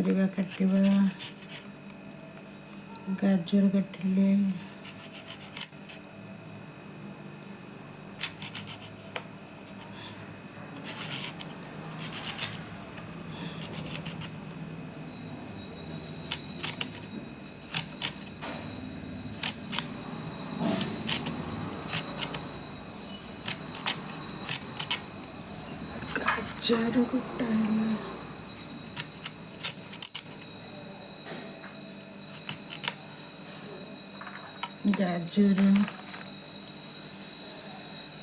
परिवा काटिबा गाजर काटिले गाजर कटा गाजर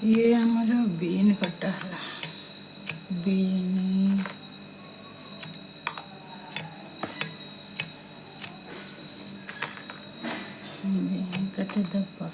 ये हमारा बीन कटा है बीन कटे दबा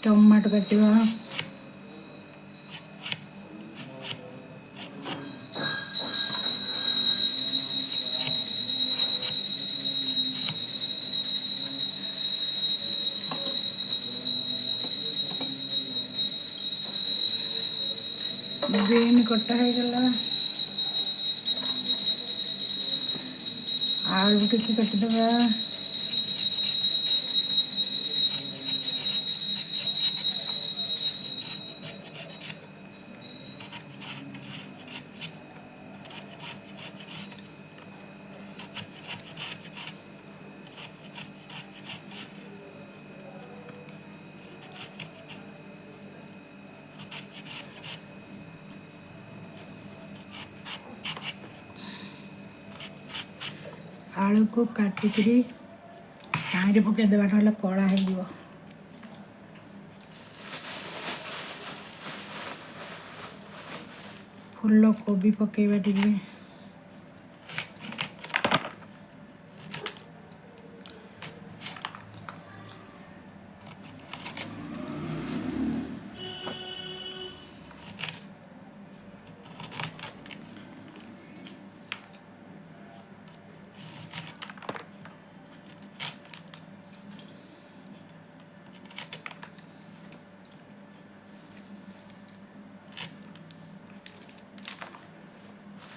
टमाटो काटिबा बीन कटा है गला आलू टिके काटिदबा आलू को काटिकरी पानी पकई देवा ना कला हो फुल कोबी पकेबा टिके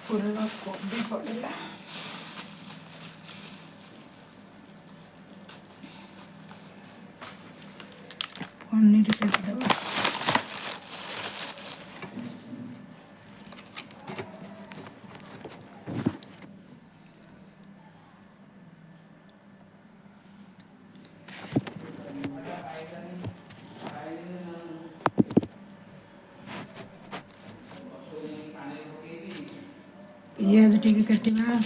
फुल कोबी पड़ेगा पनीर काटिदबा पियाज टिके काटिबा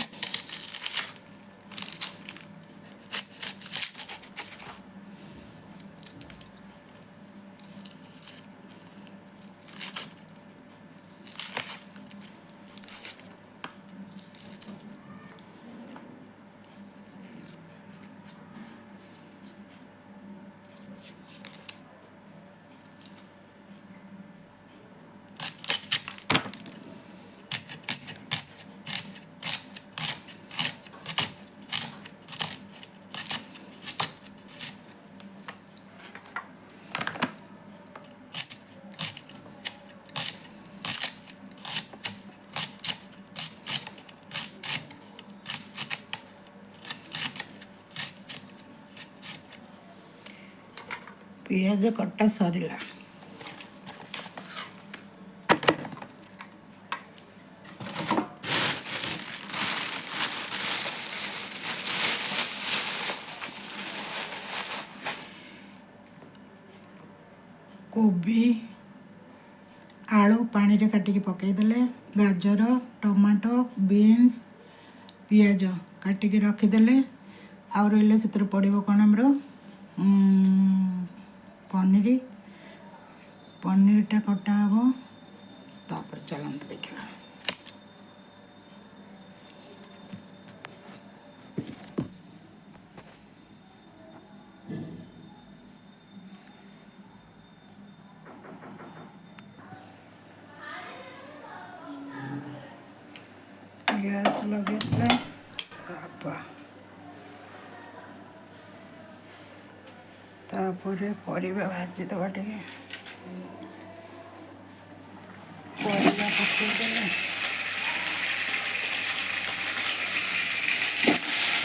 पियाज कटा सरिला कोबी आलू पानी रे काटिकी पकईदेले गाजर टमाटो बीन्स पियाज काटिकी रखीदेले आउ रही से पड़ो कौन आमर पनीर पनीरटा कटा हम तापर चलते देखा गैस लगे तापर परिबा भाजी दबा टे परिबा पकईदे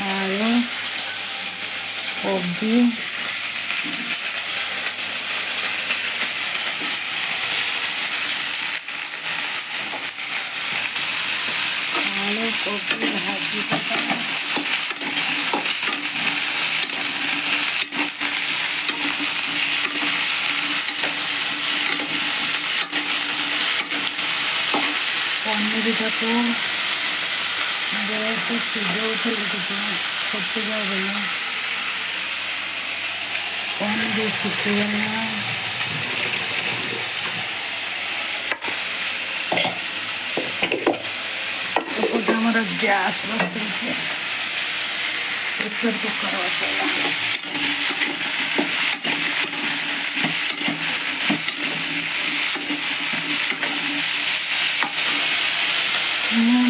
आलू कोबी आलू कोबी भाजी पका पनीर को गैस सिझे फुटी गला पनीर फुटीगला तो आमर गैस बस प्रेसर कुकर बसला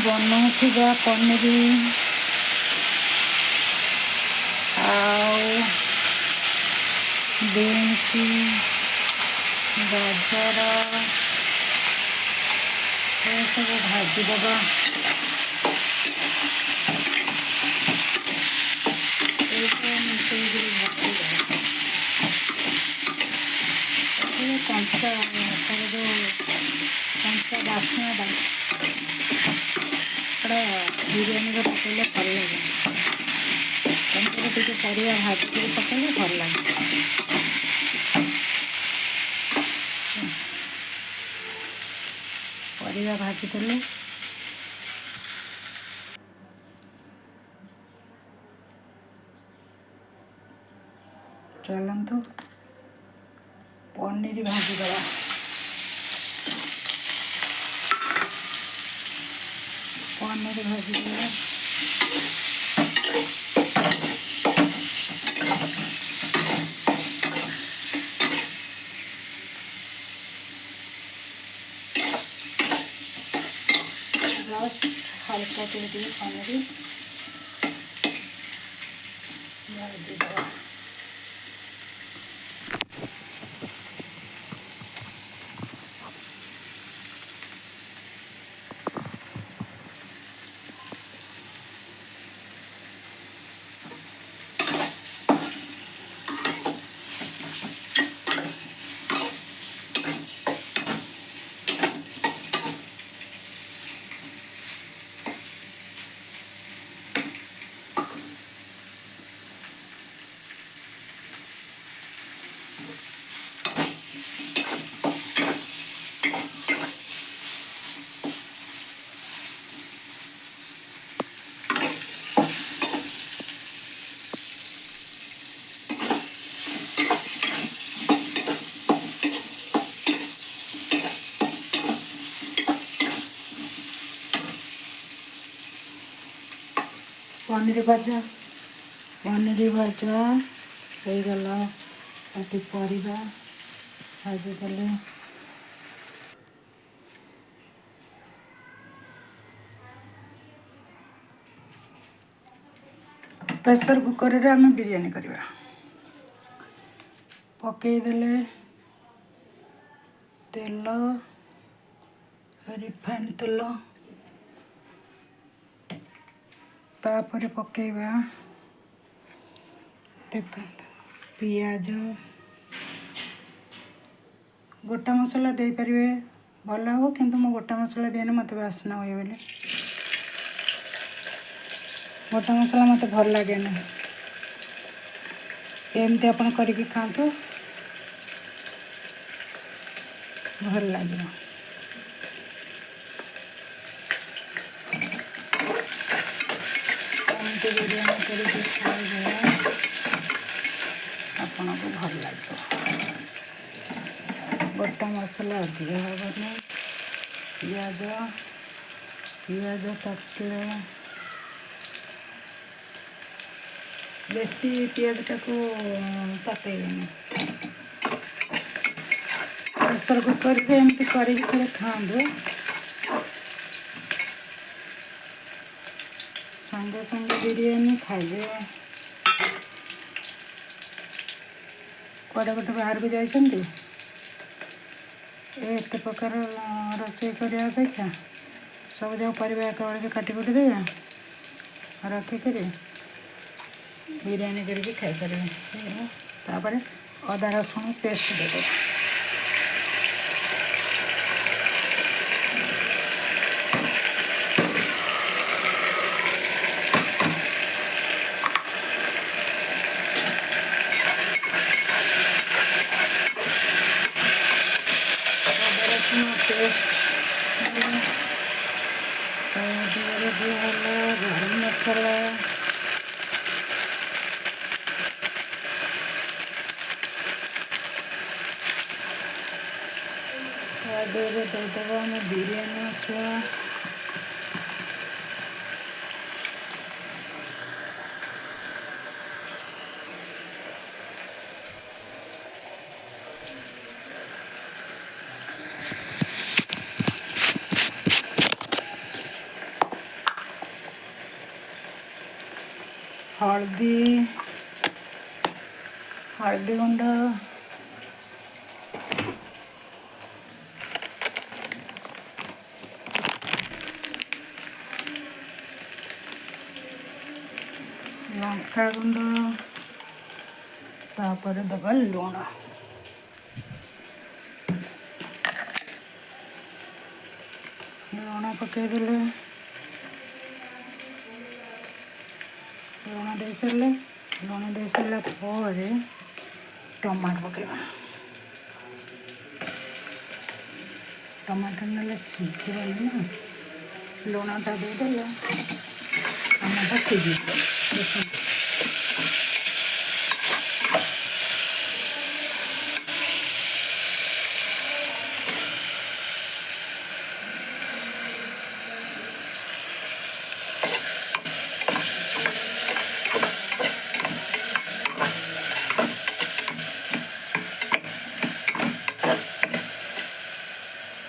बनाऊा पनीर बीन्स गाजर ये सब भाजी दबा कंचा जो कंचा बास्ना बिरयानी पकड़े भल लगे टे परिया भाजी पकड़े भल लगे परिया भाजी देले चलतु पनीर भाजी दवा पनीर भाजी देवा जस्ट हल्का कर दिए पनीर भाजी दवा पनीर भजा हो गला अति परिबा भाजी देले प्रेसर कुकर रे आम बिरयानी करवा पकईदेले तेल रिफाइन तेल तापर पकेबा पियाज गोटा मसला दे पारे भल हो किंतु मो गोटा मसला देने मत बासना हुए बोले गोटा मसला मत भल लगे ना एमती आप करके खातु भल लगे ଏମିତି ବିରିୟାନୀ କରିକି ଖାଇବେ ଆପଣଙ୍କୁ ଭଲ ଲାଗିବ। ଗୋଟା ମସଲା ଅଧିକ ହେବନି। ପିଆଜ ତାତିଲେ ବେଶୀ ପିଆଜଟାକୁ ତାତେଇବେନି। ପ୍ରେସର କୁକରରେ ଏମିତି କରିକି ଥରେ ଖାଆନ୍ତୁ। ସାଙ୍ଗେ ସାଙ୍ଗେ ବିରିୟାନୀ ଖାଇବେ। କୁଆଡ଼େ ଗୋଟେ ବାହାରକୁ ଯାଇଛନ୍ତି, ଏତେ ପ୍ରକାର ରୋଷେଇ କରିବା ଅପେକ୍ଷା ସବୁଯାକ ପରିବା ଏକାବେଳକେ କାଟି କୁଟି ଦେବେ, ରଖିକରି ବିରିୟାନୀ କରିକି ଖାଇପାରିବେ। ତାପରେ ଅଦା ରସୁଣ ପେଷ୍ଟ ଦେବେ। ଗରମ ମସଲା ଦେଇଦେବା ଆମେ ବିରିୟାନୀ ମସଲା। ହଳଦୀ ଗୁଣ୍ଡ, ଲଙ୍କା ଗୁଣ୍ଡ, ତାପରେ ଦେବା ଲୁଣ। ଲୁଣ ପକାଇଦେଲେ, ଲୁଣ ଦେଇସାରିଲା ପରେ ଟମାଟୋ ପକାଇବା। ଟମାଟୋ ନେଲେ ସିଝିବନି ନା, ଲୁଣଟା ଦେଇଦେଲେ ଟମାଟୋ ସିଝିଯିବ।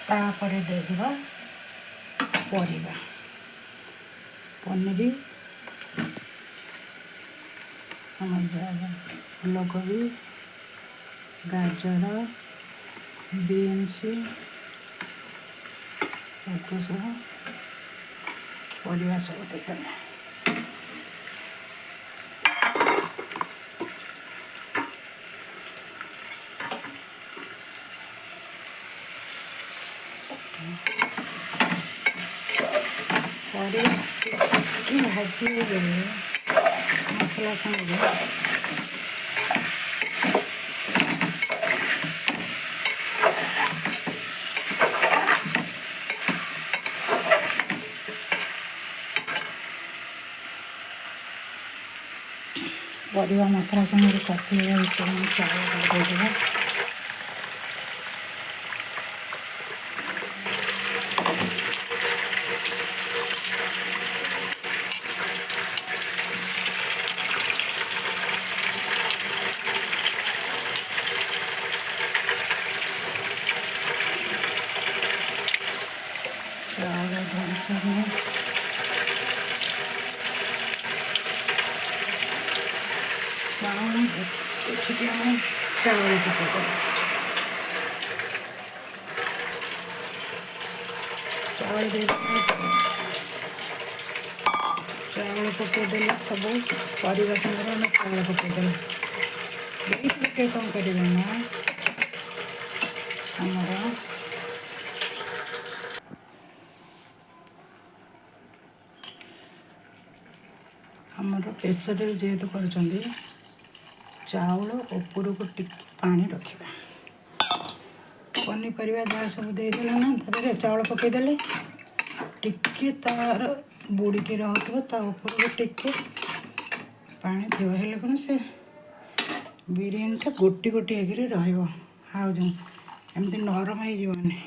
ତାପରେ ଦେଇଦେବା ପରିବା, ପନିର, ଫୁଲକୋବି, ଗାଜର, ବିନ୍ସ, ଏତେ ସବୁ ପରିବା ସବୁ ଦେଇଦେବା। ଭାଜି ହେଇଗଲେ ମସଲା ସାଙ୍ଗରେ ପରିବା ମସଲା ସାଙ୍ଗରେ କଷି ହେବା ଭିତରେ ଚାଉଳ ଦେଇଦେବା। ଚାଉଳ ଧରି ସାରିବା ଦେଖିକି ଆମେ ଚାଉଳ ପକାଇଦେବା। ଚାଉଳ ପକାଇଦେଲେ ସବୁ ପରିବା ସାଙ୍ଗରେ ଆମେ ଚାଉଳ ପକାଇଦେବା। ଏଇଥିରେ କ'ଣ କରିବେ ନା ଆମର ପ୍ରେସରରେ ଯେହେତୁ କରୁଛନ୍ତି, ଚାଉଳ ଉପରକୁ ଟିକେ ପାଣି ରଖିବା। ପନିପରିବା ଯାହା ସବୁ ଦେଇଦେଲେ ନା, ତାପରେ ଚାଉଳ ପକାଇଦେଲେ ଟିକେ ତାର ବୁଡ଼ିକି ରହୁଥିବ, ତା ଉପରକୁ ଟିକେ ପାଣି ଥିବ ହେଲେ କ'ଣ ସେ ବିରିୟାନୀଟା ଗୋଟି ଗୋଟି ହେଇକିରି ରହିବ ଆଉ ଯେଉଁ ଏମିତି ନରମ ହେଇଯିବନି।